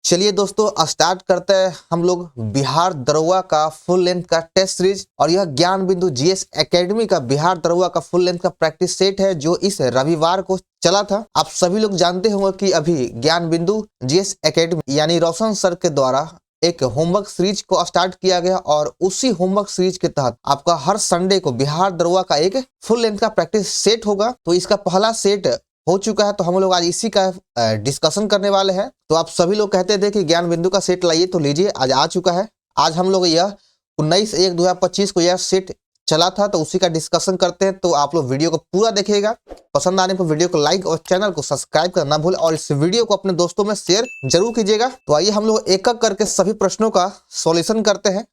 चलिए दोस्तों स्टार्ट करते हैं हम लोग बिहार दरोगा का फुल लेंथ का टेस्ट सीरीज। और यह ज्ञान बिंदु जीएस एकेडमी का बिहार दरोगा का फुल लेंथ का प्रैक्टिस सेट है जो इस रविवार को चला था। आप सभी लोग जानते होंगे कि अभी ज्ञान बिंदु जीएस एकेडमी यानी रोशन सर के द्वारा एक होमवर्क सीरीज को स्टार्ट किया गया और उसी होमवर्क सीरीज के तहत आपका हर संडे को बिहार दरोगा का एक फुल लेंथ का प्रैक्टिस सेट होगा। तो इसका पहला सेट हो चुका है, तो हम लोग आज इसी का डिस्कशन करने वाले हैं। तो आप सभी लोग कहते थे कि ज्ञान बिंदु का सेट लाइए, तो लीजिए आज आ चुका है। आज हम लोग यह 19/1/2025 को यह सेट चला था, तो उसी का डिस्कशन करते हैं। तो आप लोग वीडियो को पूरा देखिएगा, पसंद आने पर वीडियो को लाइक और चैनल को सब्सक्राइब करना ना भूलें और इस वीडियो को अपने दोस्तों में शेयर जरूर कीजिएगा। तो आइए हम लोग एक एक करके सभी प्रश्नों का सॉल्यूशन करते हैं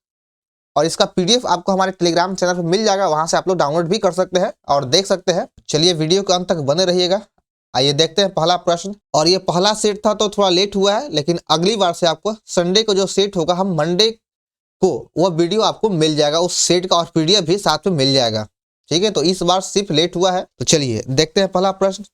और इसका पीडीएफ आपको हमारे टेलीग्राम चैनल पर मिल जाएगा, वहां से आप लोग डाउनलोड भी कर सकते हैं और देख सकते हैं। चलिए वीडियो के अंत तक बने रहिएगा। आइए देखते हैं पहला प्रश्न। और ये पहला सेट था तो थोड़ा लेट हुआ है, लेकिन अगली बार से आपको संडे को जो सेट होगा हम मंडे को वह वीडियो आपको मिल जाएगा, उस सेट का और पीडीएफ भी साथ में मिल जाएगा। ठीक है, तो इस बार सिर्फ लेट हुआ है। तो चलिए देखते हैं पहला प्रश्न।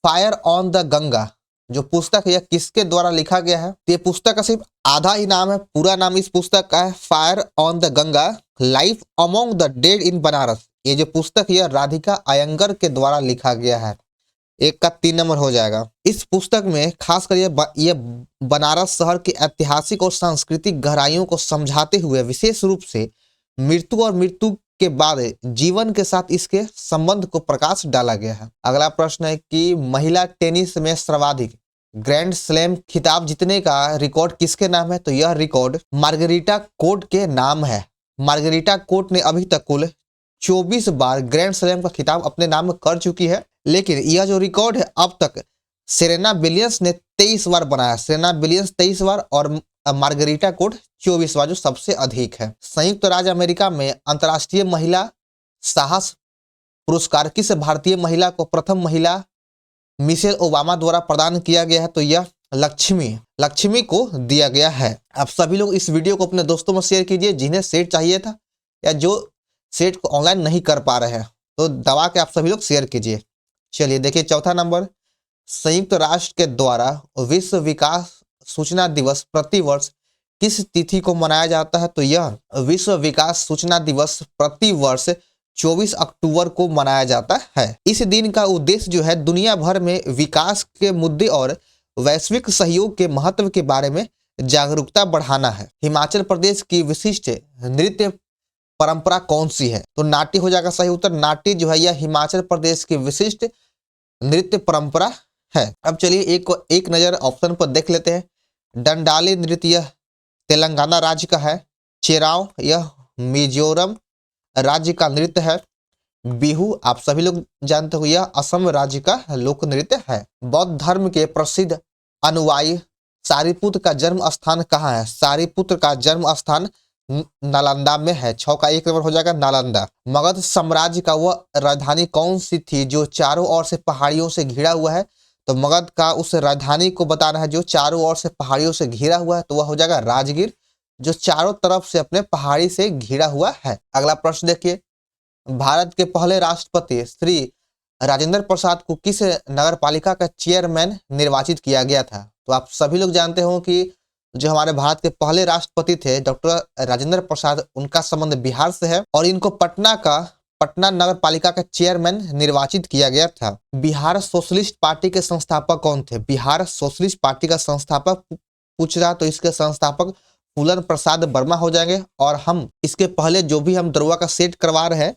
फायर ऑन द गंगा जो पुस्तक है यह किसके द्वारा लिखा गया है? तो ये पुस्तक का सिर्फ आधा ही नाम है, पूरा नाम इस पुस्तक का है fire on the Ganga life among the dead in Banaras. ये जो पुस्तक यह राधिका अयंगर के द्वारा लिखा गया है। एक का 3 नंबर हो जाएगा। इस पुस्तक में खासकर ये बनारस शहर की ऐतिहासिक और सांस्कृतिक गहराइयों को समझाते हुए विशेष रूप से मृत्यु और मृत्यु के बाद जीवन के साथ इसके संबंध को प्रकाश डाला गया है। अगला प्रश्न है कि महिला टेनिस में सर्वाधिक ग्रैंड स्लैम खिताब जीतने का रिकॉर्ड किसके नाम है? तो यह रिकॉर्ड मार्गरीटा कोर्ट के नाम है। मार्गरीटा कोर्ट ने अभी तक कुल 24 बार ग्रैंड स्लैम का खिताब अपने नाम कर चुकी है, लेकिन यह जो रिकॉर्ड है अब तक सेरेना विलियम्स ने 23 बार बनाया। सेरेना विलियम्स 23 बार और मार्गरीटा कोर्ट 24 बार, जो सबसे अधिक है। संयुक्त राज्य अमेरिका में अंतर्राष्ट्रीय महिला साहस पुरस्कार किस भारतीय महिला को प्रथम महिला मिशेल ओबामा द्वारा प्रदान किया गया है? तो यह लक्ष्मी को दिया गया है। आप सभी लोग इस वीडियो को अपने दोस्तों में शेयर कीजिए जिन्हें सेट चाहिए था या जो सेट को ऑनलाइन नहीं कर पा रहे हैं, तो दबा के आप सभी लोग शेयर कीजिए। चलिए देखिए चौथा नंबर। संयुक्त राष्ट्र के द्वारा विश्व विकास सूचना दिवस प्रतिवर्ष किस तिथि को मनाया जाता है? तो यह विश्व विकास सूचना दिवस प्रतिवर्ष 24 अक्टूबर को मनाया जाता है। इस दिन का उद्देश्य जो है दुनिया भर में विकास के मुद्दे और वैश्विक सहयोग के महत्व के बारे में जागरूकता बढ़ाना है। हिमाचल प्रदेश की विशिष्ट नृत्य परंपरा कौन सी है? तो नाट्य हो जाएगा सही उत्तर। नाट्य जो है यह हिमाचल प्रदेश की विशिष्ट नृत्य परंपरा है। अब चलिए एक नजर ऑप्शन पर देख लेते हैं। डंडाली नृत्य तेलंगाना राज्य का है। चेराव यह मिजोरम राज्य का नृत्य है। बिहू आप सभी लोग जानते हो यह असम राज्य का लोक नृत्य है। बौद्ध धर्म के प्रसिद्ध अनुयायी सारिपुत्र का जन्म स्थान कहाँ है? सारिपुत्र का जन्म स्थान नालंदा में है। 6 का 1 नंबर हो जाएगा नालंदा। मगध साम्राज्य का वह राजधानी कौन सी थी जो चारों ओर से पहाड़ियों से घिरा हुआ है? तो मगध का उस राजधानी को बताना है जो चारों ओर से पहाड़ियों से घिरा हुआ है, तो वह हो जाएगा राजगीर, जो चारों तरफ से अपने पहाड़ी से घिरा हुआ है। अगला प्रश्न देखिए। भारत के पहले राष्ट्रपति श्री राजेंद्र प्रसाद को किस नगर पालिका का चेयरमैन निर्वाचित किया गया था? तो आप सभी लोग जानते हो कि जो हमारे भारत के पहले राष्ट्रपति थे डॉक्टर राजेंद्र प्रसाद, उनका संबंध बिहार से है और इनको पटना नगर पालिका का चेयरमैन निर्वाचित किया गया था। बिहार सोशलिस्ट पार्टी के संस्थापक कौन थे? बिहार सोशलिस्ट पार्टी का संस्थापक पूछ रहा, तो इसके संस्थापक फूलन प्रसाद वर्मा हो जाएंगे। और हम इसके पहले जो भी हम दरोगा का सेट करवा रहे हैं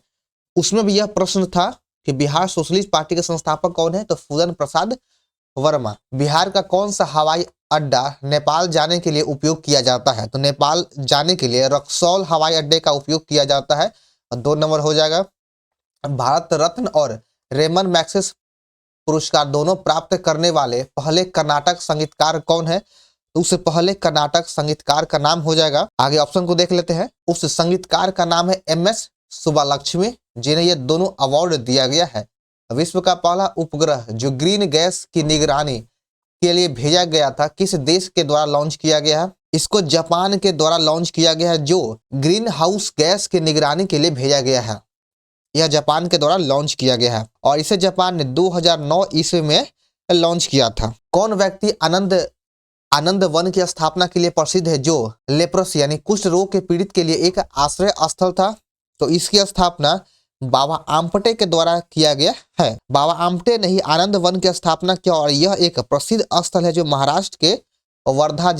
उसमें भी यह प्रश्न था कि बिहार सोशलिस्ट पार्टी के संस्थापक कौन है? तो फूलन प्रसाद वर्मा। बिहार का कौन सा हवाई अड्डा नेपाल जाने के लिए उपयोग किया जाता है? तो नेपाल जाने के लिए रक्सौल हवाई अड्डे का उपयोग किया जाता है। 2 नंबर हो जाएगा। भारत रत्न और रेमन मैग्सेसे पुरस्कार दोनों प्राप्त करने वाले पहले कर्नाटक संगीतकार कौन है? तो उस पहले कर्नाटक संगीतकार का नाम हो जाएगा, आगे ऑप्शन को देख लेते हैं। उस संगीतकार का नाम है MS सुब्बालक्ष्मी, जिन्हें ये दोनों अवार्ड दिया गया है। विश्व का पहला उपग्रह जो ग्रीन गैस की निगरानी के लिए भेजा गया था किस देश के द्वारा लॉन्च किया गया है? इसको जापान के द्वारा लॉन्च किया गया है, जो ग्रीन हाउस गैस की निगरानी के लिए भेजा गया है। यह जापान के द्वारा लॉन्च किया गया है और इसे जापान ने 2009 ईस्वी में लॉन्च किया था। कौन व्यक्ति आनंद वन की स्थापना के लिए प्रसिद्ध है, जो लेप्रोसी यानी कुष्ठ रोग के पीड़ित के लिए एक आश्रय स्थल था। तो इसकी स्थापना बाबा आमटे के द्वारा किया गया है। बाबा आमटे ने ही आनंद वन की स्थापना किया और यह एक प्रसिद्ध स्थल है जो महाराष्ट्र के वर्धा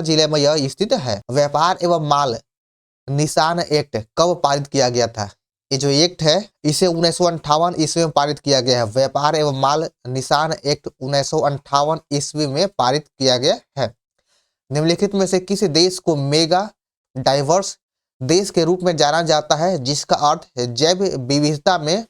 जिले में यह स्थित है। व्यापार एवं माल निशान एक्ट कब पारित किया गया था? ये जो एक्ट है इसे 1958 ईस्वी में पारित किया गया है। व्यापार एवं माल निशान एक्ट 1958 ईस्वी में पारित किया गया है। निम्नलिखित में से किस देश को मेगा डाइवर्स देश के रूप में जाना जाता है, जिसका अर्थ है जैव विविधता में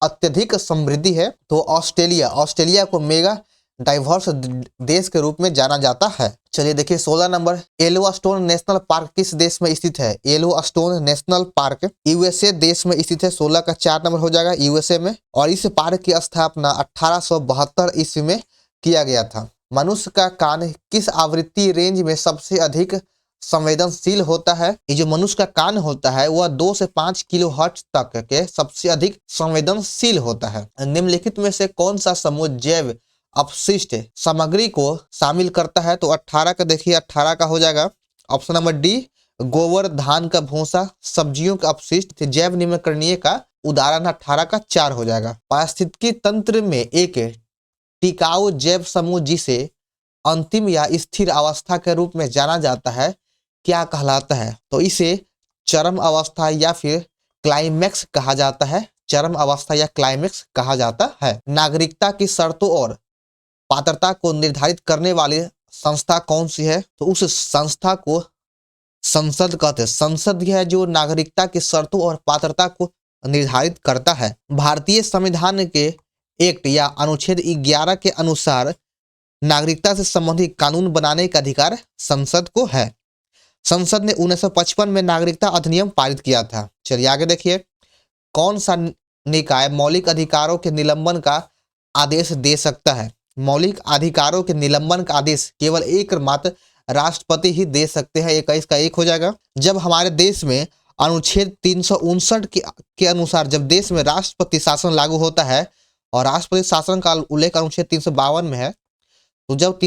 अत्यधिक समृद्धि है? तो ऑस्ट्रेलिया को मेगा डाइवर्स देश के रूप में जाना जाता है। चलिए देखिए 16 नंबर, येलोस्टोन नेशनल पार्क किस देश में स्थित है? येलोस्टोन नेशनल पार्क यूएसए देश में स्थित है। 16 का 4 नंबर हो जाएगा यूएसए में। और इस पार्क की स्थापना 1872 ईस्वी में किया गया था। मनुष्य का कान किस आवृत्ति रेंज में सबसे अधिक संवेदनशील होता है? ये जो मनुष्य का कान होता है वह 2 से 5 किलो हर्ट्ज तक के सबसे अधिक संवेदनशील होता है। निम्नलिखित में से कौन सा समूह जैव अपशिष्ट सामग्री को शामिल करता है? तो 18 का देखिए 18 का हो जाएगा ऑप्शन नंबर डी, गोबर, धान का भूसा, सब्जियों का अपशिष्ट जैव निम्नकरणीय का उदाहरण 18 का 4 हो जाएगा। पारिस्थितिकी तंत्र में एक टिकाऊ जैव समूह जिसे अंतिम या स्थिर अवस्था के रूप में जाना जाता है क्या कहलाता है? तो इसे चरम अवस्था या फिर क्लाइमैक्स कहा जाता है। चरम अवस्था या क्लाइमैक्स कहा जाता है। नागरिकता की शर्तों और पात्रता को निर्धारित करने वाली संस्था कौन सी है? तो उस संस्था को संसद कहते हैं। संसद है जो नागरिकता की शर्तों और पात्रता को निर्धारित करता है। भारतीय संविधान के एक्ट या अनुच्छेद 11 के अनुसार नागरिकता से संबंधित कानून बनाने का अधिकार संसद को है। संसद ने 1955 में नागरिकता अधिनियम पारित किया था। चलिए आगे देखिए, कौन सा निकाय मौलिक अधिकारों के निलंबन का आदेश दे सकता है? मौलिक अधिकारों के निलंबन का आदेश केवल एकमात्र राष्ट्रपति ही दे सकते हैं। 21 का 1 हो जाएगा। जब हमारे देश में अनुच्छेद 359 के अनुसार जब देश में राष्ट्रपति शासन लागू होता है, और राष्ट्रपति शासन का उल्लेख अनुच्छेद 352 में है, तो जब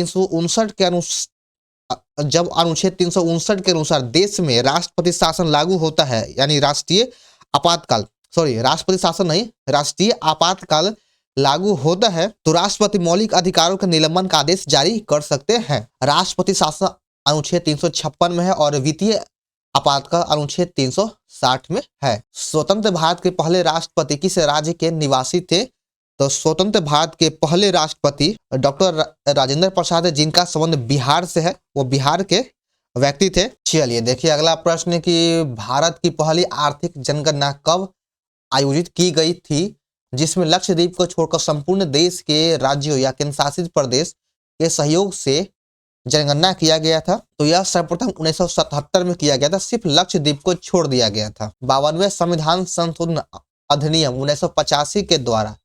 अनुच्छेद 359 के अनुसार देश में राष्ट्रपति शासन लागू होता है, यानी राष्ट्रीय आपातकाल लागू होता है, तो राष्ट्रपति मौलिक अधिकारों के निलंबन का आदेश जारी कर सकते हैं। राष्ट्रपति शासन अनुच्छेद 356 में है और वित्तीय आपातकाल अनुच्छेद 360 में है। स्वतंत्र भारत के पहले राष्ट्रपति किस राज्य के निवासी थे? तो स्वतंत्र भारत के पहले राष्ट्रपति डॉक्टर राजेंद्र प्रसाद है, जिनका संबंध बिहार से है, वो बिहार के व्यक्ति थे। चलिए देखिए अगला प्रश्न कि भारत की पहली आर्थिक जनगणना कब आयोजित की गई थी, जिसमें लक्षद्वीप को छोड़कर संपूर्ण देश के राज्यों या केंद्र शासित प्रदेश के सहयोग से जनगणना किया गया था? तो यह सर्वप्रथम 1977 में किया गया था, सिर्फ लक्षद्वीप को छोड़ दिया गया था। 52वें संविधान संशोधन अधिनियम 1985 के द्वारा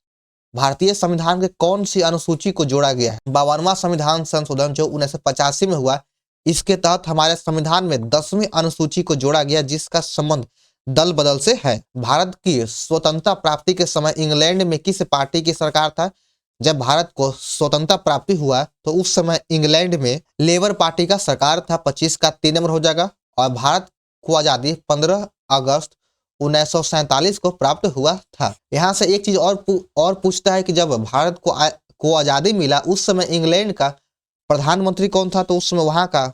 भारतीय संविधान के कौन सी अनुसूची को जोड़ा गया है? 52वां संविधान संशोधन जो 1985 में हुआ, इसके तहत हमारे संविधान में 10वीं अनुसूची को जोड़ा गया, जिसका संबंध दल बदल से है। भारत की स्वतंत्रता प्राप्ति के समय इंग्लैंड में किस पार्टी की सरकार था? जब भारत को स्वतंत्रता प्राप्ति हुआ तो उस समय इंग्लैंड में लेबर पार्टी का सरकार था। 25 का 3 नंबर हो जाएगा। और भारत को आजादी 15 अगस्त 1947 को प्राप्त हुआ था। यहाँ से एक चीज और पूछता है कि जब भारत को आजादी मिला उस समय इंग्लैंड का प्रधानमंत्री कौन था? तो उस समय वहां का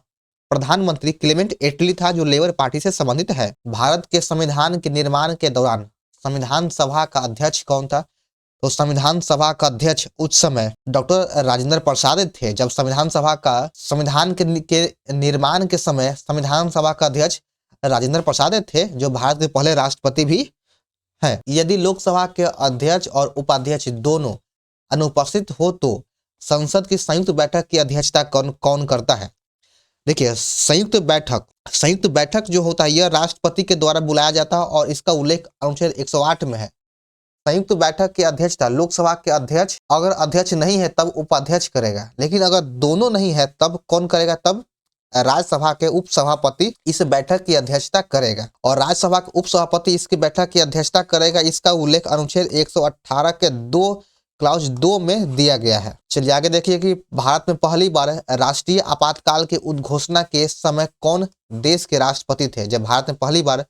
प्रधानमंत्री क्लेमेंट एटली था, जो लेबर पार्टी से संबंधित है। भारत के संविधान के निर्माण के दौरान संविधान सभा का अध्यक्ष कौन था? तो संविधान सभा का अध्यक्ष उस समय डॉक्टर राजेंद्र प्रसाद थे। जब संविधान के निर्माण के समय संविधान सभा का अध्यक्ष राजेंद्र प्रसाद थे, जो भारत के पहले राष्ट्रपति भी हैं। यदि लोकसभा के अध्यक्ष और उपाध्यक्ष दोनों अनुपस्थित हो तो संसद की संयुक्त बैठक की अध्यक्षता कौन करता है? देखिए संयुक्त बैठक जो होता है यह राष्ट्रपति के द्वारा बुलाया जाता है और इसका उल्लेख अनुच्छेद 108 में है। संयुक्त बैठक की अध्यक्षता लोकसभा के अध्यक्ष, अगर अध्यक्ष नहीं है तब उपाध्यक्ष करेगा, लेकिन अगर दोनों नहीं है तब कौन करेगा? तब राज्यसभा के उपसभापति इस बैठक की अध्यक्षता करेगा। और राज्यसभा के उपसभापति इसकी बैठक की अध्यक्षता करेगा। इसका उल्लेख अनुच्छेद 118 के 2 क्लाउज 2 में दिया गया है। चलिए आगे देखिए कि भारत में पहली बार राष्ट्रीय आपातकाल के उद्घोषणा के समय कौन देश के राष्ट्रपति थे। जब भारत में पहली बार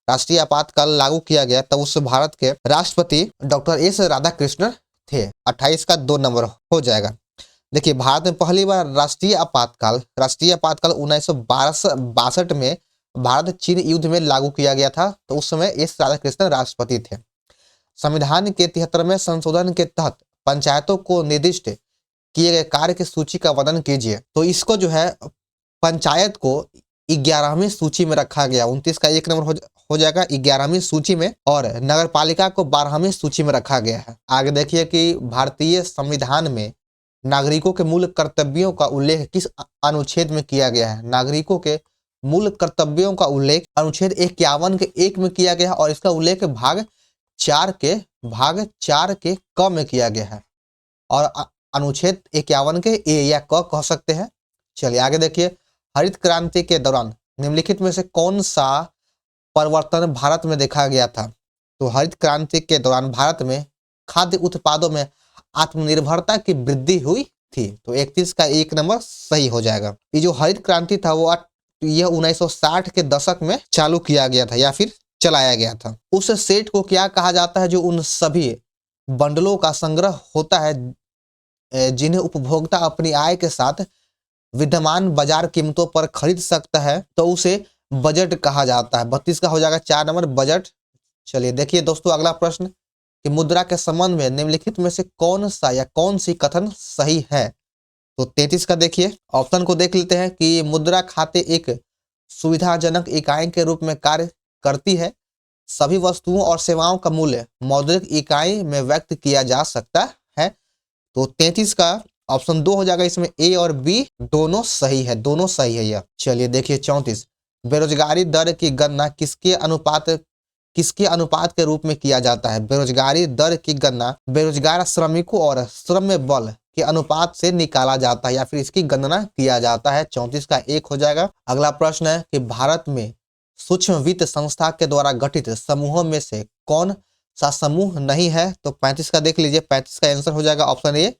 राष्ट्रीय आपातकाल लागू किया गया तब उस भारत के राष्ट्रपति डॉक्टर एस राधाकृष्णन थे। 28 का 2 नंबर हो जाएगा। देखिए भारत में पहली बार राष्ट्रीय आपातकाल 1962 में भारत चीन युद्ध में लागू किया गया था, तो उस समय एस राधाकृष्णन राष्ट्रपति थे। संविधान के 73वें संशोधन के तहत पंचायतों को निर्दिष्ट किए गए कार्य की सूची का वर्णन कीजिए। तो इसको जो है पंचायत को 11वीं सूची में रखा गया। 29 का 1 नंबर हो जाएगा 11वीं सूची में, और नगर पालिका को 12वीं सूची में रखा गया है। आगे देखिए कि भारतीय संविधान में नागरिकों के मूल कर्तव्यों का उल्लेख किस अनुच्छेद में किया गया है। नागरिकों के मूल कर्तव्यों का उल्लेख अनुच्छेद 51 के 1 में किया गया है, और इसका उल्लेख भाग 4 के क में किया गया है, और अनुच्छेद 51 के ए या क कह सकते हैं। चलिए आगे देखिए, हरित क्रांति के दौरान निम्नलिखित में से कौन सा परिवर्तन भारत में देखा गया था। तो हरित क्रांति के दौरान भारत में खाद्य उत्पादों में आत्मनिर्भरता की वृद्धि हुई थी। तो 31 का 1 नंबर सही हो जाएगा। ये जो हरित क्रांति था वो यह 1960 के दशक में चालू किया गया था या फिर चलाया गया था। उस सेट को क्या कहा जाता है जो उन सभी बंडलों का संग्रह होता है जिन्हें उपभोक्ता अपनी आय के साथ विद्यमान बाजार कीमतों पर खरीद सकता है, तो उसे बजट कहा जाता है। 32 का हो जाएगा 4 नंबर बजट। चलिए देखिए दोस्तों अगला प्रश्न कि मुद्रा के संबंध में निम्नलिखित में से कौन सा या कौन सी कथन सही है। तो 33 का देखिए ऑप्शन को देख लेते हैं कि मुद्रा खाते एक सुविधाजनक इकाई के रूप में कार्य करती है। सभी वस्तुओं और सेवाओं का मूल्य मौद्रिक इकाई में व्यक्त किया जा सकता है। तो 33 का ऑप्शन 2 हो जाएगा। इसमें ए और बी दोनों सही है, दोनों सही है यह। चलिए देखिए 34 बेरोजगारी दर की गणना किसके अनुपात के रूप में किया जाता है। बेरोजगारी दर की गणना बेरोजगार श्रमिकों और श्रम बल के अनुपात से निकाला जाता है या फिर इसकी गणना किया जाता है। 34 का 1 हो जाएगा। अगला प्रश्न है कि भारत में सूक्ष्म वित्त संस्था के द्वारा गठित समूहों में से कौन सा समूह नहीं है। तो 35 का देख लीजिए। 35 का आंसर हो जाएगा ऑप्शन ए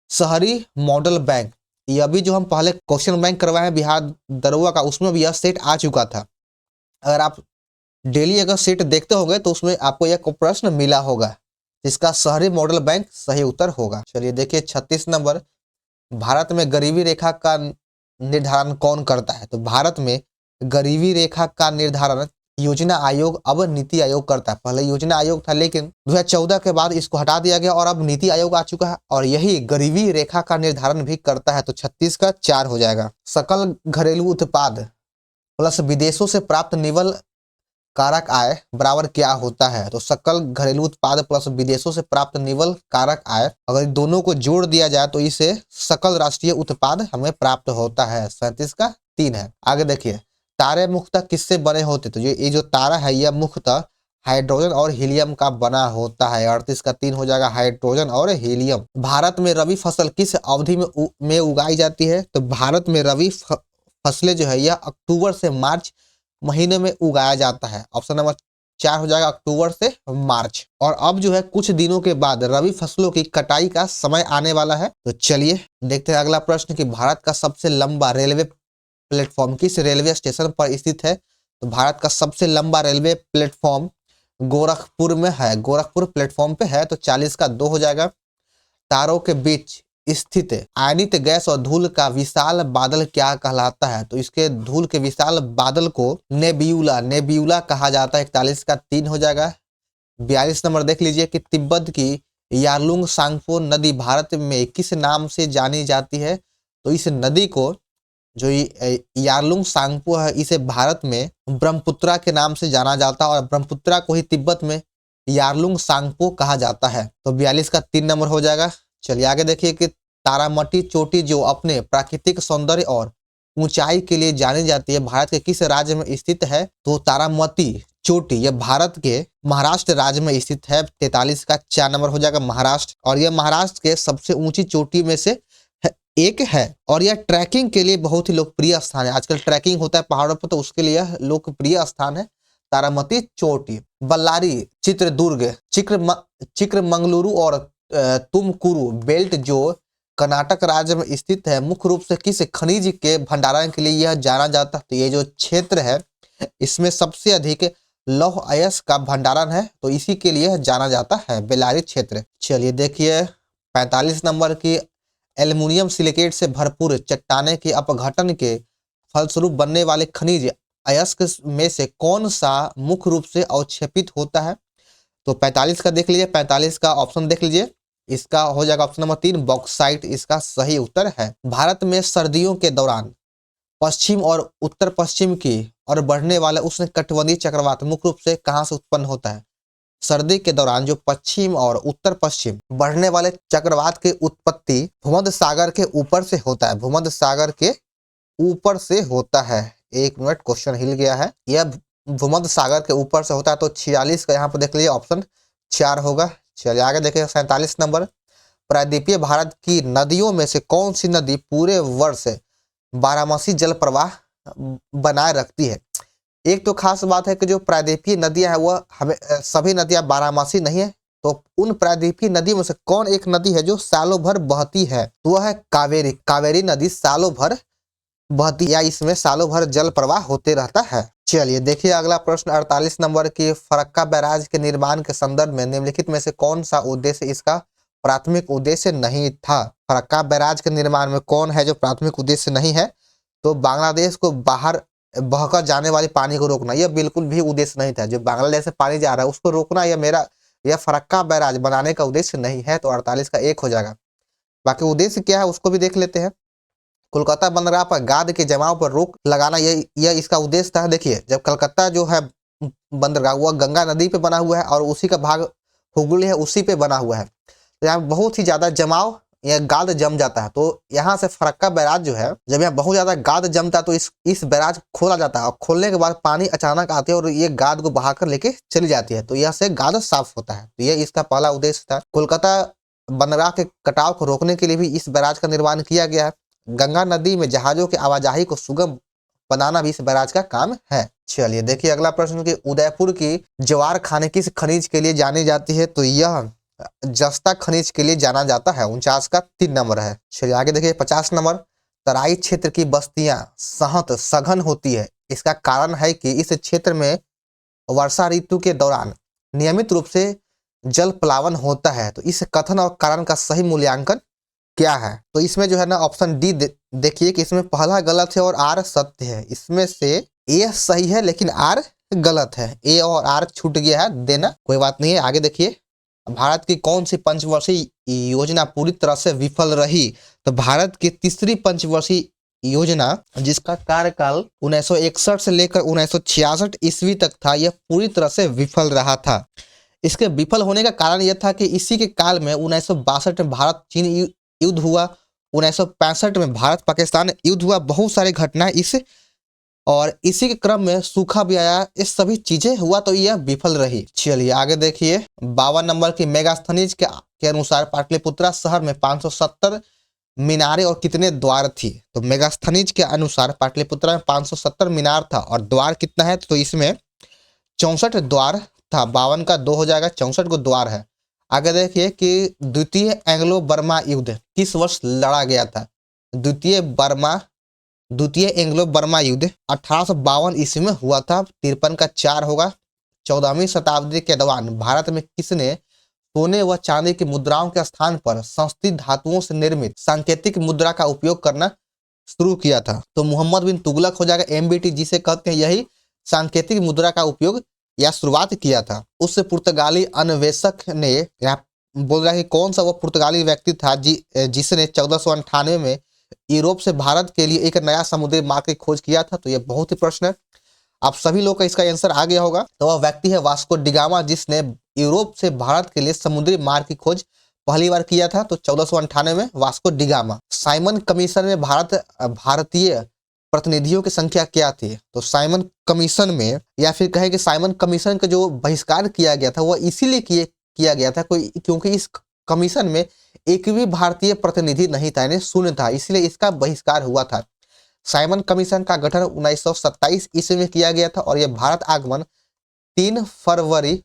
शहरी मॉडल बैंक। यह भी जो हम पहले क्वेश्चन बैंक करवाए हैं बिहार दरोगा का, उसमें भी यह सेट आ चुका था। अगर आप डेली अगर सेट देखते होंगे तो उसमें आपको यह प्रश्न मिला होगा, जिसका शहरी मॉडल बैंक सही उत्तर होगा। चलिए देखिए 36 नंबर भारत में गरीबी रेखा का निर्धारण कौन करता है। तो भारत में गरीबी रेखा का निर्धारण योजना आयोग अब नीति आयोग करता है। पहले योजना आयोग था लेकिन 2014 के बाद इसको हटा दिया गया और अब नीति आयोग आ चुका है, और यही गरीबी रेखा का निर्धारण भी करता है। तो 36 का 4 हो जाएगा। सकल घरेलू उत्पाद प्लस विदेशों से प्राप्त निवल कारक आय बराबर क्या होता है। तो सकल घरेलू उत्पाद प्लस विदेशों से प्राप्त निवल कारक आय, अगर दोनों को जोड़ दिया जाए तो इसे सकल राष्ट्रीय उत्पाद हमें प्राप्त होता है। 37 का 3 है। आगे देखिए तारे मुख्यतः किससे बने होते। तो ये जो तारा है यह मुख्यतः हाइड्रोजन और हीलियम का बना होता है। 38 का 3 हो जाएगा हाइड्रोजन और हीलियम। भारत में रबी फसल किस अवधि में उगाई जाती है। तो भारत में रबी फसलें जो है यह अक्टूबर से मार्च महीने में उगाया जाता है। ऑप्शन नंबर 4 हो जाएगा अक्टूबर से मार्च। और अब जो है कुछ दिनों के बाद रबी फसलों की कटाई का समय आने वाला है। तो चलिए देखते हैं अगला प्रश्न कि भारत का सबसे लंबा रेलवे प्लेटफॉर्म किस रेलवे स्टेशन पर स्थित है। तो भारत का सबसे लंबा रेलवे प्लेटफॉर्म गोरखपुर में है, गोरखपुर प्लेटफॉर्म पे है। तो 40 का 2 हो जाएगा। तारों के बीच स्थित आयनित गैस और धूल का विशाल बादल क्या कहलाता है। तो इसके धूल के विशाल बादल को नेब्यूला कहा जाता है। 41 का 3 हो जाएगा। 42 नंबर देख लीजिए कि तिब्बत की यारलुंग सांगपो नदी भारत में किस नाम से जानी जाती है। तो इस नदी को जो यारलुंग सांगपो है इसे भारत में ब्रह्मपुत्रा के नाम से जाना जाता है, और ब्रह्मपुत्रा को ही तिब्बत में यारलुंग सांगपो कहा जाता है। तो 42 का 3 नंबर हो जाएगा। चलिए आगे देखिए कि तारामती चोटी जो अपने प्राकृतिक सौंदर्य और ऊंचाई के लिए जानी जाती है भारत के किस राज्य में स्थित है। तो तारामती चोटी यह भारत के महाराष्ट्र राज्य में स्थित है। 43 का 4 नंबर हो जाएगा महाराष्ट्र, और यह महाराष्ट्र के सबसे ऊंची चोटी में से एक है, और यह ट्रैकिंग के लिए बहुत ही लोकप्रिय स्थान है। आजकल ट्रैकिंग होता है पहाड़ों पर, तो उसके लिए लोकप्रिय स्थान है तारामती चोटी। बल्लारी, चित्रदुर्ग, चिकमंगलुरु और तुमकुरु बेल्ट जो कर्नाटक राज्य में स्थित है, मुख्य रूप से किस खनिज के भंडारण के लिए यह जाना जाता है? तो ये जो क्षेत्र है इसमें सबसे अधिक लौह अयस्क का भंडारण है, तो इसी के लिए जाना जाता है बेल्लारी क्षेत्र। चलिए देखिए 45 नंबर की, एल्युमिनियम सिलिकेट से भरपूर चट्टाने के अपघटन के फलस्वरूप बनने वाले खनिज अयस्क में से कौन सा मुख्य रूप से अवक्षेपित होता है? तो 45 का देख लीजिए, 45 का ऑप्शन देख लीजिए, इसका हो जाएगा ऑप्शन नंबर 3 बॉक्साइट इसका सही उत्तर है। भारत में सर्दियों के दौरान पश्चिम और उत्तर पश्चिम की और बढ़ने वाला उष्णकटिबंधीय चक्रवात मुख्य रूप से कहां से उत्पन्न होता है? सर्दी के दौरान जो पश्चिम और उत्तर पश्चिम बढ़ने वाले चक्रवात की उत्पत्ति भूमध्य सागर के ऊपर से होता है, भूमध्य सागर के ऊपर से होता है। एक मिनट, क्वेश्चन हिल गया है, यह भूमध्य सागर के ऊपर से होता है। तो 46 का यहाँ पर देख लीजिए ऑप्शन 4 होगा। चलिए आगे देखें 47 नंबर, प्रायद्वीपीय भारत की नदियों में से कौन सी नदी पूरे वर्ष बारहमासी जल प्रवाह बनाए रखती है? एक तो खास बात है कि जो प्रायद्वीपीय नदियां हैं वह हमें सभी नदियां बारहमासी नहीं है, तो उन प्रायद्वीपीय नदियों में से कौन एक नदी है जो सालों भर बहती है? तो वह है कावेरी। कावेरी नदी सालों भर बहती या इसमें सालों भर जल प्रवाह होते रहता है। चलिए देखिए अगला प्रश्न 48 नंबर की, फरक्का बैराज के निर्माण के संदर्भ में निम्नलिखित में से कौन सा उद्देश्य इसका प्राथमिक उद्देश्य नहीं था? फरक्का बैराज के निर्माण में कौन है जो प्राथमिक उद्देश्य नहीं है? तो बांग्लादेश को बाहर बहकर जाने वाली पानी को रोकना, यह बिल्कुल भी उद्देश्य नहीं था। जो बांग्लादेश से पानी जा रहा है उसको रोकना यह फरक्का बैराज बनाने का उद्देश्य नहीं है। तो 48 का 1 हो जाएगा। बाकी उद्देश्य क्या है उसको भी देख लेते हैं। कोलकाता बंदरगाह पर गाद के जमाव पर रोक लगाना, यह इसका उद्देश्य था। देखिए जब कलकत्ता जो है बंदरगाह वह गंगा नदी पे बना हुआ है और उसी का भाग हुगली है उसी पे बना हुआ है, तो यहाँ बहुत ही ज्यादा जमाव या गाद जम जाता है। तो यहाँ से फरक्का बैराज जो है, जब यहाँ बहुत ज्यादा गाद जमता है तो इस बैराज खोला जाता है और खोलने के बाद पानी अचानक आती है और ये गाद को बहाकर लेके चली जाती है, तो यह से गाद साफ होता है। तो यह इसका पहला उद्देश्य था। कोलकाता बंदरगाह के कटाव को रोकने के लिए भी इस बैराज का निर्माण किया गया है। गंगा नदी में जहाजों की आवाजाही को सुगम बनाना भी इस बैराज का काम है। चलिए देखिए अगला प्रश्न की, उदयपुर की ज्वार खाने किस खनिज के लिए जानी जाती है? तो यह जस्ता खनिज के लिए जाना जाता है। 49 का 3 नंबर है। चलिए आगे देखिए 50 नंबर, तराई क्षेत्र की बस्तियां सहत सघन होती है, इसका कारण है कि इस क्षेत्र में वर्षा ऋतु के दौरान नियमित रूप से जल प्लावन होता है। तो इस कथन और कारण का सही मूल्यांकन क्या है? तो इसमें जो है ना ऑप्शन डी देखिए कि इसमें पहला गलत है और आर सत्य है। इसमें से ए सही है लेकिन आर गलत है। ए और आर छूट गया है देना, कोई बात नहीं है। आगे देखिए, भारत की कौन सी पंचवर्षीय योजना पूरी तरह से विफल रही? तो भारत की तीसरी पंचवर्षीय योजना जिसका कार्यकाल 1961 से लेकर 1966 ईस्वी तक था, यह पूरी तरह से विफल रहा था। इसके विफल होने का कारण यह था कि इसी के काल में 1962 में भारत चीन युद्ध हुआ, 1965 में भारत पाकिस्तान युद्ध हुआ, बहुत सारी घटनाएं और इसी के क्रम में सूखा भी आया, ये सभी चीजें हुआ तो यह विफल रही। चलिए आगे देखिए 52 नंबर की, मेगास्थनीज के अनुसार पाटलिपुत्रा शहर में 570 मीनारें और कितने द्वार थी? तो मेगास्थनीज के अनुसार पाटलिपुत्रा में 570 मीनार था और द्वार कितना है? तो इसमें 64 द्वार था। 52 का 2 हो जाएगा, 64 को द्वार है। आगे देखिए कि द्वितीय एंग्लो बर्मा युद्ध किस वर्ष लड़ा गया था? द्वितीय एंग्लो बर्मा युद्ध 1852 ईस्वी में हुआ था। 53 का 4 होगा। 14वीं शताब्दी के दौरान भारत में किसने सोने व चांदी की मुद्राओं के स्थान पर संस्थित धातुओं से निर्मित सांकेतिक मुद्रा का उपयोग करना शुरू किया था? तो मोहम्मद बिन तुगलक हो जाएगा। एमबीटी जिसे कहते हैं, यही सांकेतिक मुद्रा का उपयोग या शुरुआत किया था। उस पुर्तगाली अन्वेषक ने यहाँ बोल रहा है कि कौन सा वो पुर्तगाली व्यक्ति था जिसने 1498 में यूरोप से भारत के लिए एक नया समुद्री मार्ग की खोज किया था? तो यह बहुत ही प्रश्न है, आप सभी लोग का इसका आंसर आ गया होगा। तो वह व्यक्ति है वास्को डिगामा, जिसने यूरोप से भारत के लिए समुद्री मार्ग की खोज पहली बार किया था। तो 1498 में वास्को डिगामा। साइमन कमीशन में भारतीय प्रतिनिधियों की संख्या क्या थी? तो साइमन कमीशन में, या फिर कहें कि साइमन कमीशन का जो बहिष्कार किया गया था वह इसीलिए किया गया था क्योंकि इस कमीशन में एक भी भारतीय प्रतिनिधि नहीं था, यानी शून्य था, इसलिए इसका बहिष्कार हुआ था। साइमन कमीशन का गठन 1927 ईस्वी में किया गया था और यह भारत आगमन 3 फरवरी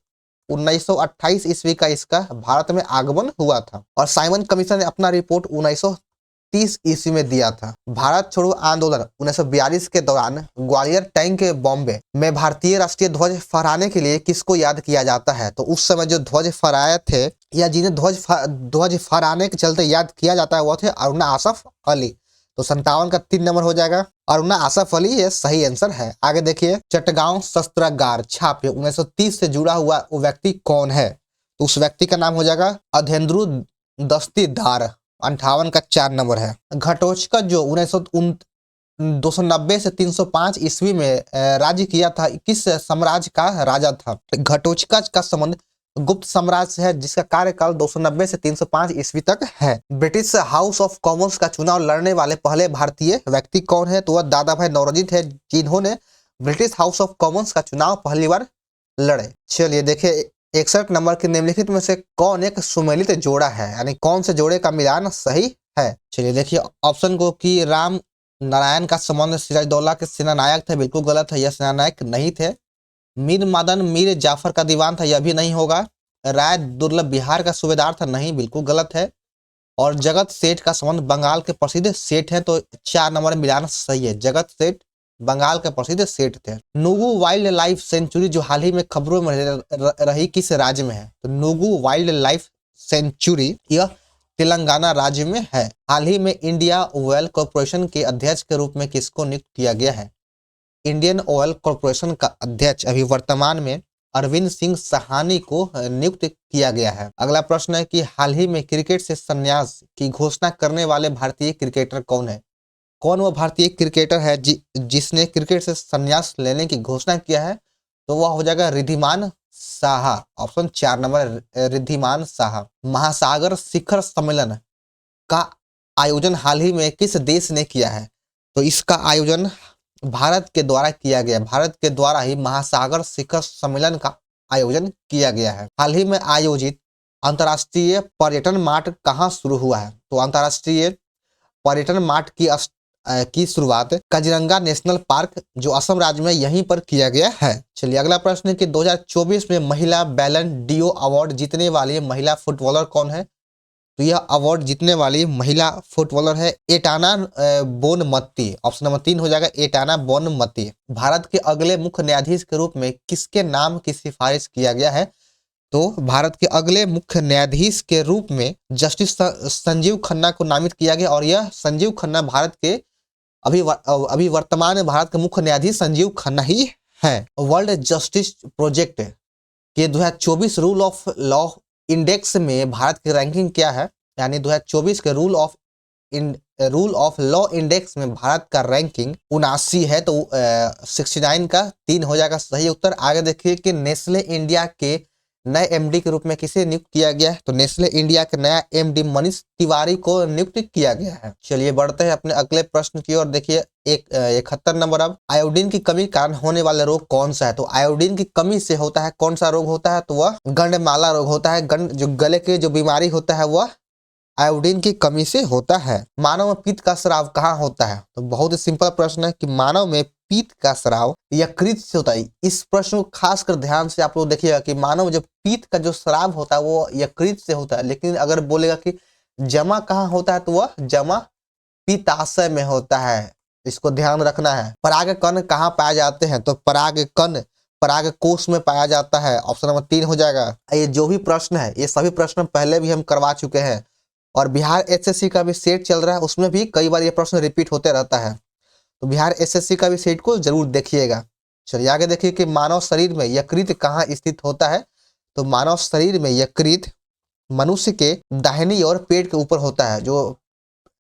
1928 ईस्वी का इसका भारत में आगमन हुआ था। और साइमन कमीशन ने अपना रिपोर्ट 1930 ईस्वी में दिया था। भारत छोड़ो आंदोलन 1942 के दौरान ग्वालियर टैंक के बॉम्बे में भारतीय राष्ट्रीय ध्वज फहराने के लिए किसको याद किया जाता है? तो उस समय जो ध्वज फहराए थे या जिन्हें ध्वज फहराने के चलते याद किया जाता है वो थे अरुणा आसफ अली। तो 57 का 3 नंबर हो जाएगा। अरुणा आसफ अली ये सही आंसर है। आगे देखिए, चटगांव शस्त्रागार छापे 1930 से जुड़ा हुआ वो व्यक्ति कौन है? तो उस व्यक्ति का नाम हो जाएगा अधेंद्रु दस्तीदार। 58 का 4 नंबर है। घटोत्कच जो 290 से 305 ईस्वी में राज्य किया था, किस साम्राज्य का राजा था? घटोत्कच का संबंध गुप्त साम्राज्य से है, जिसका कार्यकाल 290 से 305 ईस्वी तक है। ब्रिटिश हाउस ऑफ कॉमन्स का चुनाव लड़ने वाले पहले भारतीय व्यक्ति कौन है? तो वह दादा भाई नौरोजी है, जिन्होंने ब्रिटिश हाउस ऑफ कॉमन्स का चुनाव पहली बार लड़े। चलिए देखिए, 61 नंबर के निम्नलिखित में से कौन एक सुमेलित जोड़ा है, यानी कौन से जोड़े का मिलान सही है? चलिए देखिए ऑप्शन को कि राम नारायण का संबंध सिराजदौला के सेनानायक थे, बिल्कुल गलत है, यह सेनानायक नहीं थे। मीर मदन मीर जाफर का दीवान था, यह भी नहीं होगा। राय दुर्लभ बिहार का सूबेदार था, नहीं, बिल्कुल गलत है। और जगत सेठ का संबंध बंगाल के प्रसिद्ध सेठ हैं, तो 4 नंबर में मिलाना सही है। जगत सेठ बंगाल के प्रसिद्ध सेठ थे। नुगु वाइल्ड लाइफ सेंचुरी जो हाल ही में खबरों में रही, किस राज्य में है? तो नुगु वाइल्ड लाइफ सेंचुरी यह तेलंगाना राज्य में है। हाल ही में इंडिया ऑयल कॉर्पोरेशन के अध्यक्ष के रूप में किसको नियुक्त किया गया है? इंडियन ऑयल कॉर्पोरेशन का अध्यक्ष अभी वर्तमान में अरविंद सिंह सहानी को नियुक्त किया गया है। अगला प्रश्न है कि हाल ही में क्रिकेट से संन्यास की घोषणा करने वाले भारतीय क्रिकेटर कौन है? कौन वो भारतीय क्रिकेटर है जिसने क्रिकेट से संन्यास लेने की घोषणा किया है? तो वह हो जाएगा रिद्धिमान साहा। Option 4 number, Riddhiman Saha. महासागर शिखर सम्मेलन का आयोजन हाल ही में किस देश ने किया है? तो इसका आयोजन भारत के द्वारा किया गया। भारत के द्वारा ही महासागर शिखर सम्मेलन का आयोजन किया गया है। हाल ही में आयोजित अंतर्राष्ट्रीय पर्यटन मार्ट कहाँ शुरू हुआ है? तो अंतर्राष्ट्रीय पर्यटन मार्ट की शुरुआत काजीरंगा नेशनल पार्क जो असम राज्य में यहीं पर किया गया है। चलिए अगला प्रश्न है कि 2024 में महिला बैलन डीओ अवार्ड जीतने वाली महिला फुटबॉलर कौन है? तो यह अवार्ड जीतने वाली महिला फुटबॉलर है एटाना बोनमत्ती। ऑप्शन नंबर 3 हो जाएगा, एटाना बोनमत्ती। भारत के अगले मुख्य न्यायाधीश के रूप में किसके नाम की सिफारिश किया गया है? तो भारत के अगले मुख्य न्यायाधीश के रूप में जस्टिस संजीव खन्ना को नामित किया गया। और यह संजीव खन्ना भारत के अभी वर्तमान में भारत के मुख्य न्यायाधीश संजीव खन्ना ही है। वर्ल्ड जस्टिस प्रोजेक्ट के 2024 रूल ऑफ लॉ इंडेक्स में भारत की रैंकिंग क्या है? यानी 2024 के रूल ऑफ लॉ इंडेक्स में भारत का रैंकिंग 79 है, तो 69 का 3 हो जाएगा सही उत्तर। आगे देखिए कि नेस्ले इंडिया के नए एमडी के रूप में किसे नियुक्त किया गया है? तो नेस्ले इंडिया के नया एमडी मनीष तिवारी को नियुक्त किया गया है। चलिए बढ़ते हैं अपने अगले प्रश्न की ओर। देखिए 71 नंबर। अब आयोडीन की कमी कारण होने वाला रोग कौन सा है? तो आयोडीन की कमी से होता है कौन सा रोग होता है? तो वह गंडमाला रोग होता है। जो गले के जो बीमारी होता है वह आयोडीन की कमी से होता है। मानव में पित्त का स्राव कहाँ होता है? तो बहुत ही सिंपल प्रश्न है कि मानव में पित्त का स्राव यकृत से होता है। इस प्रश्न को खासकर ध्यान से आप लोग देखिएगा कि मानव जो पित्त का जो स्राव होता है वो यकृत से होता है। लेकिन अगर बोलेगा कि जमा कहाँ होता है, तो वह जमा पित्ताशय में होता है। इसको ध्यान रखना है। पराग कण कहाँ पाए जाते हैं? तो पराग कण पराग कोश में पाया जाता है। ऑप्शन नंबर 3 हो जाएगा। ये जो भी प्रश्न है ये सभी प्रश्न पहले भी हम करवा चुके हैं, और बिहार एसएससी का भी सेट चल रहा है, उसमें भी कई बार ये प्रश्न रिपीट होते रहता है। तो बिहार एसएससी का भी सेट को जरूर देखिएगा। चलिए आगे देखिए कि मानव शरीर में यकृत कहाँ स्थित होता है? तो मानव शरीर में यकृत मनुष्य के दाहिनी और पेट के ऊपर होता है। जो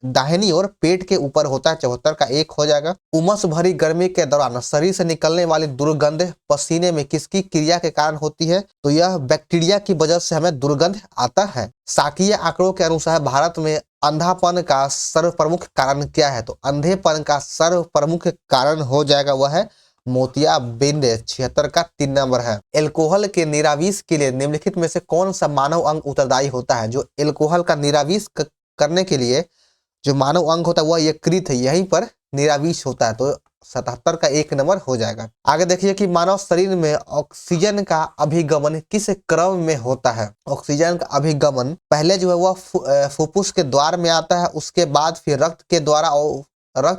दाहिनी और पेट के ऊपर होता है। 74 का 1 हो जाएगा। उमस भरी गर्मी के दौरान शरीर से निकलने वाली दुर्गंध पसीने में किसकी क्रिया के कारण होती है? तो यह बैक्टीरिया की वजह से हमें दुर्गंध आता है। सांख्यिकीय आंकड़ों के अनुसार भारत में अंधापन का सर्वप्रमुख कारण क्या है? तो अंधेपन का सर्वप्रमुख कारण हो जाएगा वह है मोतियाबिंद। 76 का 3 नंबर है। एल्कोहल के निराविष के लिए निम्नलिखित में से कौन सा मानव अंग उत्तरदायी होता है? जो एल्कोहल का निराविष करने के लिए जो मानव अंग होता है वह यकृत है, यहीं पर निराविष होता है। तो 77 का 1 नंबर हो जाएगा। आगे देखिए कि मानव शरीर में ऑक्सीजन का अभिगमन किस क्रम में होता है। ऑक्सीजन का अभिगमन पहले जो है वह फुफ्फुस के द्वार में आता है, उसके बाद फिर रक्त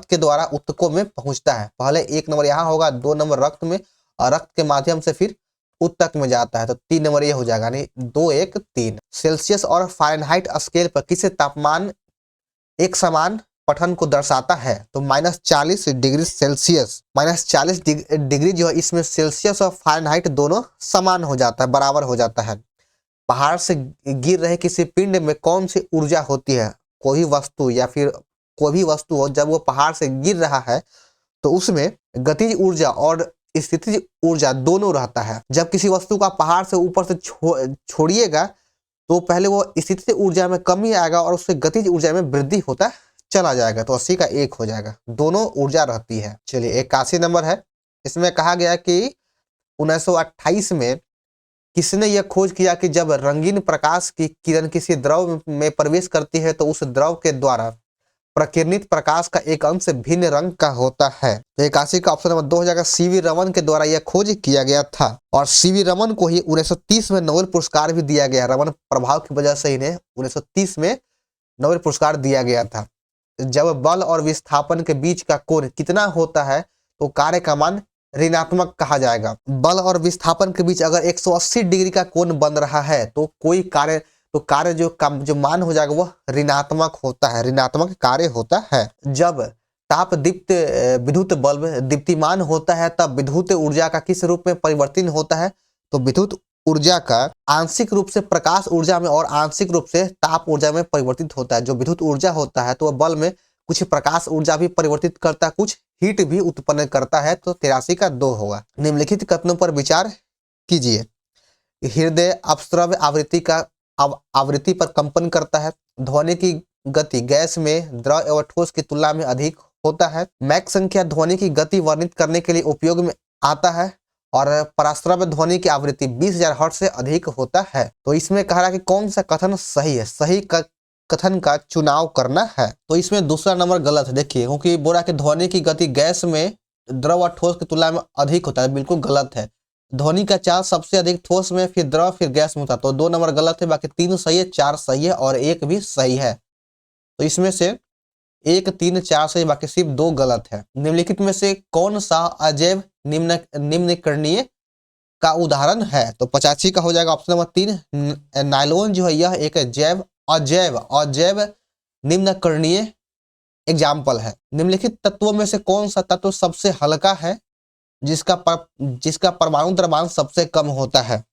के द्वारा ऊतकों में पहुंचता है। पहले 1 नंबर यहाँ होगा, 2 नंबर रक्त में, और रक्त के माध्यम से फिर ऊतक में जाता है, तो 3 नंबर ये हो जाएगा, यानी 2 1 3। सेल्सियस और फ़ारेनहाइट स्केल पर किस तापमान एक समान पठन को दर्शाता है, तो -40 डिग्री सेल्सियस। -40 डिग्री जो है इसमें सेल्सियस और फ़ारेनहाइट दोनों समान हो जाता है, बराबर हो जाता है। पहाड़ से गिर रहे किसी पिंड में कौन सी ऊर्जा होती है। कोई वस्तु या फिर कोई भी वस्तु हो, जब वो पहाड़ से गिर रहा है तो उसमें गतिज ऊर्जा और स्थितिज ऊर्जा दोनों रहता है। जब किसी वस्तु का पहाड़ से ऊपर से छोड़िएगा तो पहले वो स्थितिज ऊर्जा में कमी आएगा और उससे गतिज ऊर्जा में वृद्धि होता चला जाएगा, तो 80 का 1 हो जाएगा। दोनों ऊर्जा रहती है। चलिए 81 नंबर है। इसमें कहा गया कि 1928 में किसने यह खोज किया कि जब रंगीन प्रकाश की किरण किसी द्रव में प्रवेश करती है तो उस द्रव के द्वारा प्रकिरणित प्रकाश का एक अंश भिन्न रंग का होता है। तो 81 का ऑप्शन नंबर 2 हो जाएगा। सीवी रमन के द्वारा यह खोज किया गया था और सीवी रमन को ही 1930 में नोबेल पुरस्कार भी दिया गया। रमन प्रभाव की वजह से इन्हें 1930 में नोबेल पुरस्कार दिया गया था। जब बल और विस्थापन के बीच का कोण कितना होता है तो कार्य का मान ऋणात्मक कहा जाएगा। बल और विस्थापन के बीच अगर 180 डिग्री का कोण बन रहा है तो कार्य जो मान हो जाएगा वह ऋणात्मक होता है, ऋणात्मक कार्य होता है। जब ताप दीप्त विद्युत बल्ब दीप्तिमान होता है तब विद्युत ऊर्जा का किस रूप में परिवर्तन होता है, तो विद्युत ऊर्जा का आंशिक रूप से प्रकाश ऊर्जा में और आंशिक रूप से ताप ऊर्जा में परिवर्तित होता है। जो विद्युत ऊर्जा होता है तो वह बल्ब में कुछ प्रकाश ऊर्जा भी परिवर्तित करता है, कुछ हीट भी उत्पन्न करता है, तो 83 का 2 होगा। निम्नलिखित कथनों पर विचार कीजिए। हृदय अपस्रव्य आवृत्ति पर कंपन करता है। ध्वनि की गति गैस में द्रव एवं ठोस की तुलना में अधिक होता है। मैक संख्या ध्वनि की गति वर्णित करने के लिए उपयोग में आता है और पराश्रव्य ध्वनि की आवृत्ति 20,000 हर्ट्ज से अधिक होता है। तो इसमें कह रहा है कि कौन सा कथन सही है, सही कथन का चुनाव करना है। तो इसमें दूसरा नंबर गलत है। देखिए, क्योंकि बोला कि ध्वनि की गति गैस में द्रव और ठोस की तुलना में अधिक होता है, बिल्कुल गलत है। ध्वनि का चार्ज सबसे अधिक ठोस में, फिर द्रव, फिर गैस में होता है। तो 2 नंबर गलत है, बाकी 3 सही है, 4 सही है और 1 भी सही है। तो इसमें से 1 3 4 सही, बाकी सिर्फ 2 गलत है। निम्नलिखित में से कौन सा अजैव निम्नकरणीय का उदाहरण है, तो 85 का हो जाएगा ऑप्शन नंबर 3। नायलॉन जो है यह एक अजैव निम्नकरणीय एग्जाम्पल है। निम्नलिखित तत्वों में से कौन सा तत्व सबसे हल्का है जिसका परमाणु द्रव्यमान सबसे कम होता है,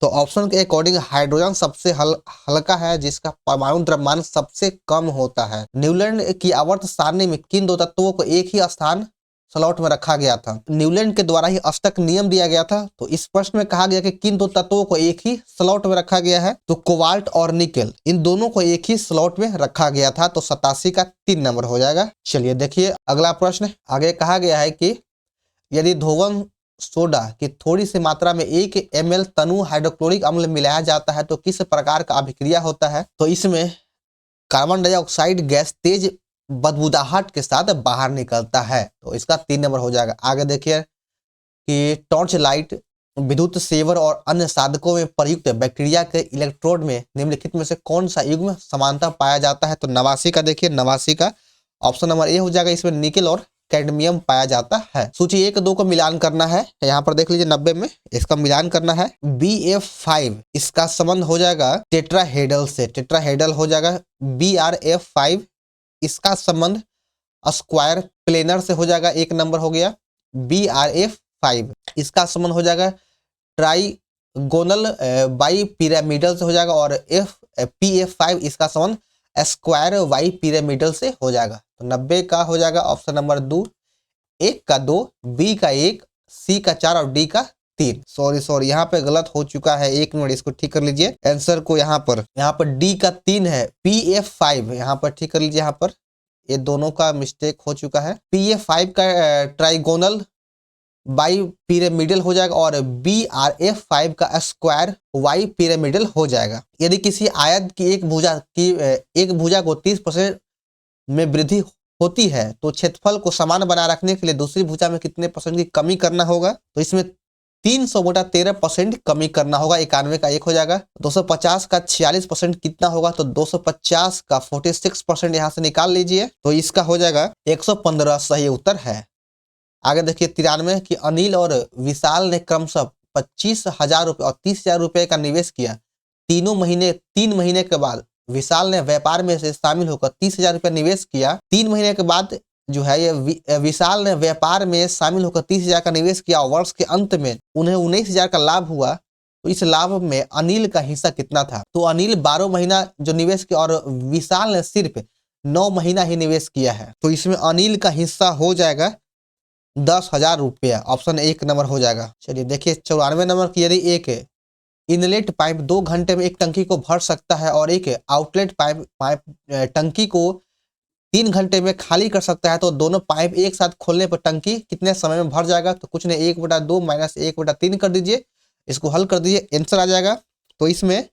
तो ऑप्शन के अकॉर्डिंग हाइड्रोजन सबसे हल्का है जिसका परमाणु द्रव्यमान सबसे कम होता है। न्यूलैंड की आवर्त सारणी में किन 2 तत्वों को एक ही स्थान स्लॉट में रखा गया था। न्यूलैंड के द्वारा ही अष्टक नियम दिया गया था। तो इस प्रश्न में कहा गया कि किन 2 तत्वों को एक ही स्लॉट में रखा गया है, तो कोबाल्ट और निकेल, इन दोनों को एक ही स्लॉट में रखा गया था। तो 87 का 3 नंबर हो जाएगा। चलिए देखिए अगला प्रश्न। आगे कहा गया है कि यदि धोवन सोडा की थोड़ी सी मात्रा में 1 ml तनु हाइड्रोक्लोरिक अम्ल मिलाया जाता है तो किस प्रकार का अभिक्रिया होता है, तो इसमें कार्बन डाइऑक्साइड गैस तेज बदबूदाहट के साथ बाहर निकलता है। तो इसका 3 नंबर हो जाएगा। आगे देखिए कि टॉर्च लाइट, विद्युत सेवर और अन्य साधकों में प्रयुक्त बैक्टीरिया के इलेक्ट्रोड में निम्नलिखित में से कौन सा युग्म समानता पाया जाता है, तो 89 का देखिए, 89 का ऑप्शन नंबर ए हो जाएगा। इसमें निकेल और कैडमियम पाया जाता है। सूची 1 2 को मिलान करना है, यहाँ पर देख लीजिए 90 में इसका मिलान करना है। BF5 इसका संबंध हो जाएगा टेट्राहेड्रल से, टेट्राहेड्रल हो जाएगा। BRF5 इसका संबंध स्क्वायर प्लेनर से हो जाएगा, 1 नंबर हो गया। BRF5 इसका संबंध हो जाएगा ट्राइगोनल बाई पिरामिडल से हो जाएगा और PF5 इसका संबंध स्क्वायर वाई पिरामिडल से हो जाएगा। तो 90 का हो जाएगा ऑप्शन नंबर 2, 1 का 2, बी का 1, सी का 4 और डी का 3। सॉरी यहाँ पे गलत हो चुका है, 1 मिनट इसको ठीक कर लीजिए। आंसर को यहाँ पर डी का 3 है, PF5 यहाँ पर ठीक कर लीजिए। यहाँ पर ये दोनों का मिस्टेक हो चुका है। PF5 का ट्राइगोनल बाई पिरामिडल हो जाएगा और BRF5 का स्क्वायर वाई पिरामिडल हो जाएगा। यदि किसी आयत की एक भुजा को 30% में वृद्धि होती है तो क्षेत्रफल को समान बनाए रखने के लिए दूसरी भुजा में कितने परसेंट की कमी करना होगा? तो इसमें 300/13% कमी करना होगा। 91 का 1 हो जाएगा। 250 का 46% कितना होगा? तो 250 का 46% यहाँ से निकाल लीजिए तो इसका हो जाएगा 115। सही उत्तर है। आगे देखिए 93 कि अनिल और विशाल ने क्रमशः 25,000 रुपये और 30,000 रुपये का निवेश किया। 3 महीने के बाद विशाल ने व्यापार में से शामिल होकर 30,000 रुपये निवेश किया। 3 महीने के बाद जो है ये विशाल ने व्यापार में शामिल होकर 30,000 का निवेश किया। वर्ष के अंत में उन्हें 19,000 का लाभ हुआ। तो इस लाभ में अनिल का हिस्सा कितना था? तो अनिल 12 महीना जो निवेश किया और विशाल ने सिर्फ 9 महीना ही निवेश किया है। तो इसमें अनिल का हिस्सा हो जाएगा 10,000 रुपया। ऑप्शन 1 नंबर हो जाएगा। चलिए देखिए 94 नंबर की यदि एक इनलेट पाइप 2 घंटे में एक टंकी को भर सकता है और एक आउटलेट पाइप टंकी को 3 घंटे में खाली कर सकता है तो दोनों पाइप एक साथ खोलने पर टंकी कितने समय में भर जाएगा? तो कुछ नहीं 1/2 माइनस 1/3 कर दीजिए। इसको हल कर दीजिए, आंसर आ जाएगा। तो इसमें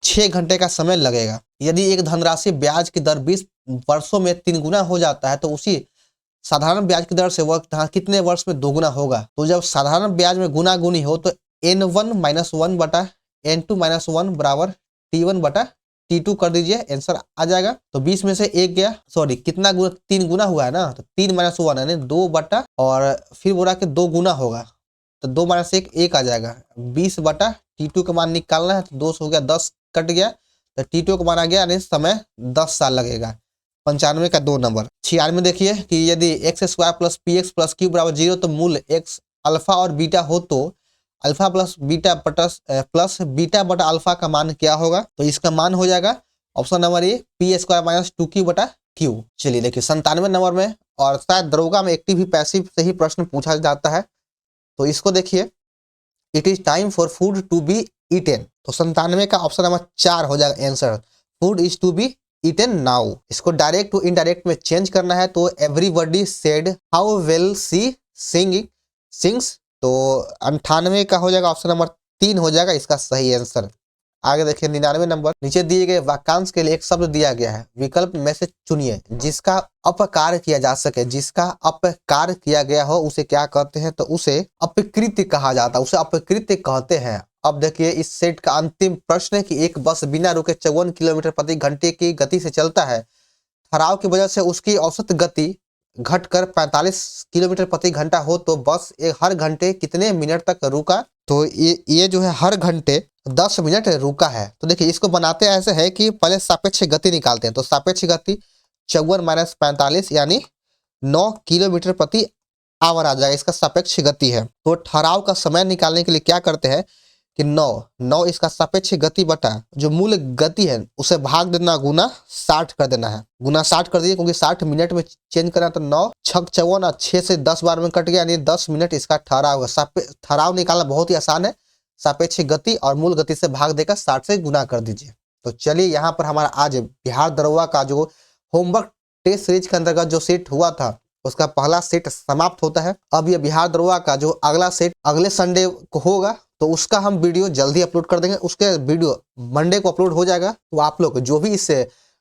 6 घंटे का समय लगेगा। यदि एक धनराशि ब्याज की दर 20 वर्षों में 3 गुना हो जाता है तो उसी साधारण ब्याज की दर से वह कितने वर्ष में 2 गुना होगा? तो जब साधारण ब्याज में गुना गुनी हो तो n1 - 1 बटा n2 - 1 बराबर t1 बटा t2 कर दीजिए, आंसर आ जाएगा। तो 20 में से 1 गया, सॉरी कितना गुना? 3 गुना हुआ है ना, तो 3 - 1 यानी 2 बटा और फिर बोला कि 2 गुना होगा तो 2 - 1 1 आ जाएगा। 20 बटा t2 का मान निकालना है तो 2 हो गया, 10 कट गया तो t2 का मान आ गया यानी समय 10 साल लगेगा। 95 का 2 नंबर। 96 देखिए कि यदि x² + px + q बराबर 0 तो मूल x अल्फा और बीटा हो तो अल्फा प्लस बीटा बटा अल्फा का मान क्या होगा? तो इसका मान हो जाएगा option number A p² - 2q बटा q। चलिए देखिए 97 नंबर में, और शायद दरोगा में एक्टिव ही पैसिव से ही प्रश्न पूछा जाता है। तो इसको देखिए, it is time for food to be eaten. तो 97 का ऑप्शन नंबर 4 हो जाएगा answer. Food is to be eaten now. इसको डायरेक्ट टू इनडायरेक्ट में चेंज करना है तो everybody said how well she sings. तो 98 का हो जाएगा ऑप्शन नंबर 3 हो जाएगा इसका सही आंसर। आगे देखिए 99 नंबर। नीचे दिए गए वाक्यांश के लिए एक शब्द दिया गया है, विकल्प में से चुनिए जिसका अपकार किया जा सके। जिसका अपकार किया गया हो उसे क्या कहते हैं? तो उसे अपकृत्य कहा जाता है, उसे अपकृत्य कहते हैं। अब देखिए इस सेट का अंतिम प्रश्न है कि एक बस बिना रुके 54 किलोमीटर प्रति घंटे की गति से चलता है। ठहराव की वजह से उसकी औसत गति घटकर 45 किलोमीटर प्रति घंटा हो तो बस हर घंटे कितने मिनट तक रुका? तो ये जो है हर घंटे 10 मिनट रुका है। तो देखिए इसको बनाते ऐसे है कि पहले सापेक्ष गति निकालते हैं। तो सापेक्ष गति 54 - 45 यानी 9 किलोमीटर प्रति आवर आ जाएगा, इसका सापेक्ष गति है। तो ठहराव का समय निकालने के लिए क्या करते हैं कि 9 इसका सापेक्ष गति बटा जो मूल गति है उसे भाग देना गुना 60 कर देना है। गुना 60 कर दिए क्योंकि 60 मिनट में चेंज करना तो 9 6 54 और 6 से 10 बार में कट गया यानी 10 मिनट इसका ठहराव होगा। ठहराव निकालना बहुत ही आसान है। सापेक्ष गति और मूल गति से भाग देकर 60 से गुना कर दीजिए। तो चलिए यहाँ पर हमारा आज बिहार दरोगा का जो होमवर्क टेस्ट सीरीज के अंतर्गत जो सेट हुआ था उसका पहला सेट समाप्त होता है। अब ये बिहार दरोगा का जो अगला सेट अगले संडे को होगा तो उसका हम वीडियो जल्दी अपलोड कर देंगे। उसके वीडियो मंडे को अपलोड हो जाएगा। तो आप लोग जो भी इस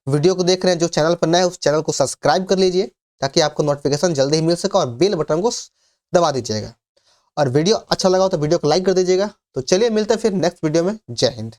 वीडियो को देख रहे हैं, जो चैनल पर नए उस चैनल को सब्सक्राइब कर लीजिए ताकि आपको नोटिफिकेशन जल्दी ही मिल सके और बेल बटन को दबा दीजिएगा। और वीडियो अच्छा लगा हो तो वीडियो को लाइक कर दीजिएगा। तो चलिए मिलते हैं फिर नेक्स्ट वीडियो में। जय हिंद।